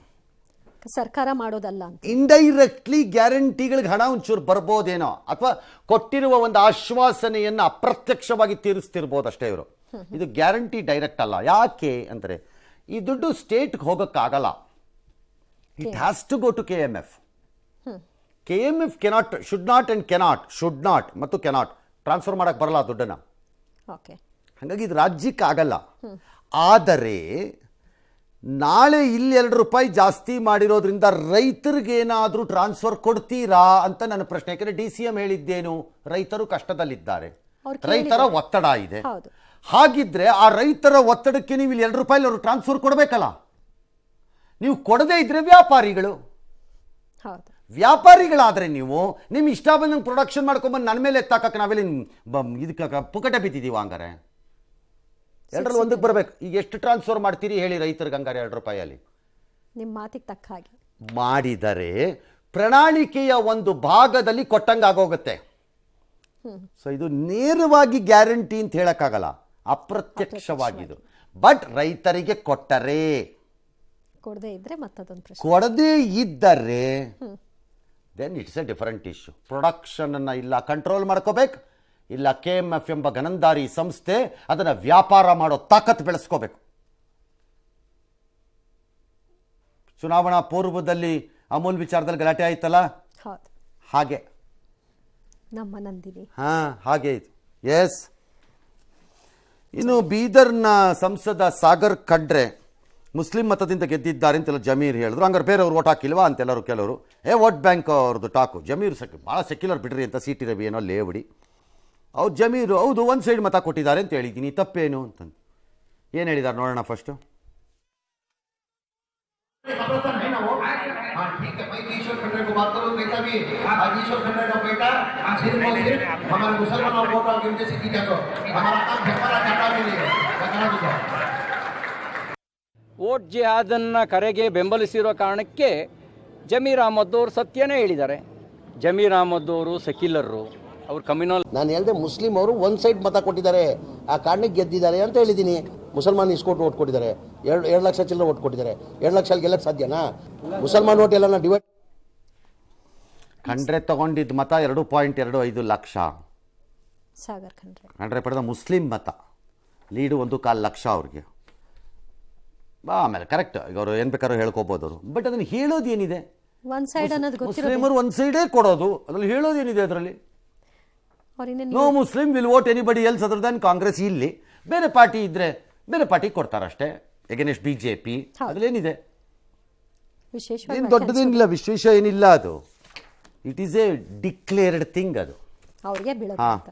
ಸರ್ಕಾರ ಮಾಡೋದಲ್ಲ ಅಂತ, ಇಂಡೈರೆಕ್ಟ್ಲಿ ಗ್ಯಾರಂಟಿಗಳಿಗೆ ಹಣ ಒಂಚೂರು ಬರ್ಬೋದೇನೋ, ಅಥವಾ ಕೊಟ್ಟಿರುವ ಒಂದು ಆಶ್ವಾಸನೆಯನ್ನು ಅಪ್ರತ್ಯಕ್ಷವಾಗಿ ತೀರಿಸ್ತಿರ್ಬೋದು ಅಷ್ಟೇ ಇವರು. ಇದು ಗ್ಯಾರಂಟಿ ಡೈರೆಕ್ಟ್ ಅಲ್ಲ. ಯಾಕೆ ಅಂದರೆ ಈ ದುಡ್ಡು ಸ್ಟೇಟ್ಗೆ ಹೋಗೋಕ್ಕಾಗಲ್ಲ. It has to go to KMF. KMF cannot, should not ಮತ್ತು ಕೆನಾಟ್ ಟ್ರಾನ್ಸ್ಫರ್ ಮಾಡಕ್ಕೆ ಬರಲ್ಲ ಆ ದುಡ್ಡನ್ನು. ಹಾಗಾಗಿ ಇದು ರಾಜ್ಯಕ್ಕೆ ಆಗಲ್ಲ. ಆದರೆ ನಾಳೆ ಇಲ್ಲಿ ₹2 ಜಾಸ್ತಿ ಮಾಡಿರೋದ್ರಿಂದ ರೈತರಿಗೇನಾದರೂ ಟ್ರಾನ್ಸ್ಫರ್ ಕೊಡ್ತೀರಾ ಅಂತ ನನ್ನ ಪ್ರಶ್ನೆ. ಯಾಕಂದರೆ DCM ಹೇಳಿದ್ದೇನು, ರೈತರು ಕಷ್ಟದಲ್ಲಿದ್ದಾರೆ, ರೈತರ ಒತ್ತಡ ಇದೆ. ಹಾಗಿದ್ರೆ ಆ ರೈತರ ಒತ್ತಡಕ್ಕೆ ನೀವು ಇಲ್ಲಿ ₹2 ಅವರು ಟ್ರಾನ್ಸ್ಫರ್ ಕೊಡಬೇಕಲ್ಲ. ನೀವು ಕೊಡದೇ ಇದ್ರೆ ವ್ಯಾಪಾರಿಗಳಾದರೆ ನೀವು ನಿಮ್ಮ ಇಷ್ಟ ಬಂದಂಗೆ ಪ್ರೊಡಕ್ಷನ್ ಮಾಡ್ಕೊಂಬಂದು ನನ್ನ ಮೇಲೆ ಎತ್ತಾಕಕ್ಕೆ ನಾವೆಲ್ಲಿ ಇದಕ್ಕೆ ಪುಕಟೆ ಬಿದ್ದಿದ್ದೀವ? ಹಂಗಾರೆ 2ರಲ್ಲಿ 1ಕ್ಕೆ ಬರಬೇಕು. ಈಗ ಎಷ್ಟು ಟ್ರಾನ್ಸ್ಫರ್ ಮಾಡ್ತೀರಿ ಹೇಳಿ ರೈತರಿಗೆ? ಹಂಗಾರೆ ₹2 ಅಲ್ಲಿ ನಿಮ್ಮ ಮಾತಿಗೆ ತಕ್ಕ ಹಾಗೆ ಮಾಡಿದರೆ ಪ್ರಣಾಳಿಕೆಯ ಒಂದು ಭಾಗದಲ್ಲಿ ಕೊಟ್ಟಂಗೆ ಆಗೋಗುತ್ತೆ. ಸೊ ಇದು ನೇರವಾಗಿ ಗ್ಯಾರಂಟಿ ಅಂತ ಹೇಳಕ್ಕಾಗಲ್ಲ, ಅಪ್ರತ್ಯಕ್ಷವಾಗಿದ್ದು. ಬಟ್ ರೈತರಿಗೆ ಕೊಟ್ಟರೆ, ಕೊಡದೇ ಇದ್ದರೆ then it's a different issue. ಪ್ರೊಡಕ್ಷನನ್ನು ಇಲ್ಲ ಕಂಟ್ರೋಲ್ ಮಾಡ್ಕೋಬೇಕು, ಇಲ್ಲ KMF ಎಂಬ ಗನಂದಾರಿ ಸಂಸ್ಥೆ ಅದನ್ನು ವ್ಯಾಪಾರ ಮಾಡೋ ತಾಕತ್ತು ಬೆಳೆಸ್ಕೋಬೇಕು. ಚುನಾವಣಾ ಪೂರ್ವದಲ್ಲಿ ಅಮೂಲ್ ವಿಚಾರದಲ್ಲಿ ಗಲಾಟೆ ಆಯ್ತಲ್ಲ, ಹಾಗೆ ನಮ್ಮ ನಂದಿನಿ ಹಾಗೆ ಇದು. ಎಸ್. ಇನ್ನು ಬೀದರ್ನ ಸಂಸದ ಸಾಗರ್ ಖಂಡ್ರೆ ಮುಸ್ಲಿಂ ಮತದಿಂದ ಗೆದ್ದಿದ್ದಾರೆ ಅಂತೆಲ್ಲ ಜಮೀರ್ ಹೇಳಿದ್ರು. ಹಂಗಾರೆ ಬೇರೆಯವ್ರು ಓಟ್ ಹಾಕಿಲ್ವಾ ಅಂತೆಲ್ಲರೂ ಕೆಲವರು. ವೋಟ್ ಬ್ಯಾಂಕ್ ಅವ್ರದ್ದು ಟಾಕು. ಜಮೀರ್ ಭಾಳ ಸೆಕ್ಯುಲರ್ ಬಿಡ್ರಿ ಅಂತ ಸಿ ಟಿ ರವಿ ಏನೋ ಲೇವಡಿ. ಅವ್ರು ಜಮೀರು ಹೌದು ಒಂದು ಸೈಡ್ ಮತ ಕೊಟ್ಟಿದ್ದಾರೆ ಅಂತ ಹೇಳಿದ್ದೀನಿ, ತಪ್ಪೇನು ಅಂತಂದು ಏನು ಹೇಳಿದ್ದಾರೆ ನೋಡೋಣ ಫಸ್ಟು. ವೋಟ್ ಜಿಹಾದನ್ನ ಕರೆಗೆ ಬೆಂಬಲಿಸಿರೋ ಕಾರಣಕ್ಕೆ ಜಮೀರ್ ಅಹಮದ್ ಅವರು ಸತ್ಯನೇ ಹೇಳಿದ್ದಾರೆ. ಜಮೀರ್ ಅಹಮದ್ ಅವರು ಸೆಕ್ಯುಲರು, ಅವ್ರು ಕಮ್ಯುನಲ್. ನಾನು ಹೇಳಿದೆ ಮುಸ್ಲಿಂ ಅವರು ಒಂದು ಸೈಡ್ ಮತ ಕೊಟ್ಟಿದ್ದಾರೆ, ಆ ಕಾರಣಕ್ಕೆ ಗೆದ್ದಿದ್ದಾರೆ ಅಂತ ಹೇಳಿದ್ದೀನಿ. ಮುಸಲ್ಮಾನ್ ಇಸ್ಕೊಟ್ಟು ಓಟ್ ಕೊಟ್ಟಿದ್ದಾರೆ, 2 ಲಕ್ಷ ಚಿಲ್ಲರೆ ಓಟ್ ಕೊಟ್ಟಿದ್ದಾರೆ. 2 ಲಕ್ಷ ಅಲ್ಲಿ ಗೆಲ್ಲಕ್ಕೆ ಸಾಧ್ಯನಾ? ಮುಸಲ್ಮಾನ್ ಓಟ್ ಎಲ್ಲ ಡಿವೈಡ್. ಖಂಡ್ರೆ ತಗೊಂಡಿದ್ದ ಮತ 2.25 ಲಕ್ಷ. ಸಾಗರ್ ಖಂಡ್ರೆ ಖಂಡ್ರೆ ಪಡೆದ ಮುಸ್ಲಿಂ ಮತ ಲೀಡು 1.25 ಲಕ್ಷ ಅವ್ರಿಗೆ. ಆಮೇಲೆ ಕರೆಕ್ಟ್, ಈಗ ಅವರು ಏನು ಬೇಕಾದ್ರೂ ಹೇಳ್ಕೊಬೋದು ಅವರು. ಬಟ್ ಅದನ್ನು ಹೇಳೋದು ಏನಿದೆ? ಒನ್ ಸೈಡ್ ಅನ್ನೋದು ಗೊತ್ತಿರೋದು. ಮುಸ್ಲಿಮರು ಒಂದು ಸೈಡೇ ಕೊಡೋದು, ಅದ್ರಲ್ಲಿ ಹೇಳೋದೇನಿದೆ ಅದರಲ್ಲಿ? ಅವ್ರಿನ್ನೇನು no Muslim will vote anybody else other than Congress. ಇಲ್ಲಿ ಬೇರೆ ಪಾರ್ಟಿ ಇದ್ರೆ ಬೇರೆ ಪಾರ್ಟಿ ಕೊಡ್ತಾರಷ್ಟೇ, ಎಗೇನೆಸ್ಟ್ BJP. ಅದ್ರಲ್ಲಿ ಏನಿದೆ? ವಿಶೇಷವಾಗಿ ಏನು ದೊಡ್ಡದೇನಿಲ್ಲ, ವಿಶೇಷ ಏನಿಲ್ಲ. ಅದು it is A declared thing. ಅದು ಅವ್ರಿಗೆ ಬೀಳೋದು ಹಾಂ ಅಂತ.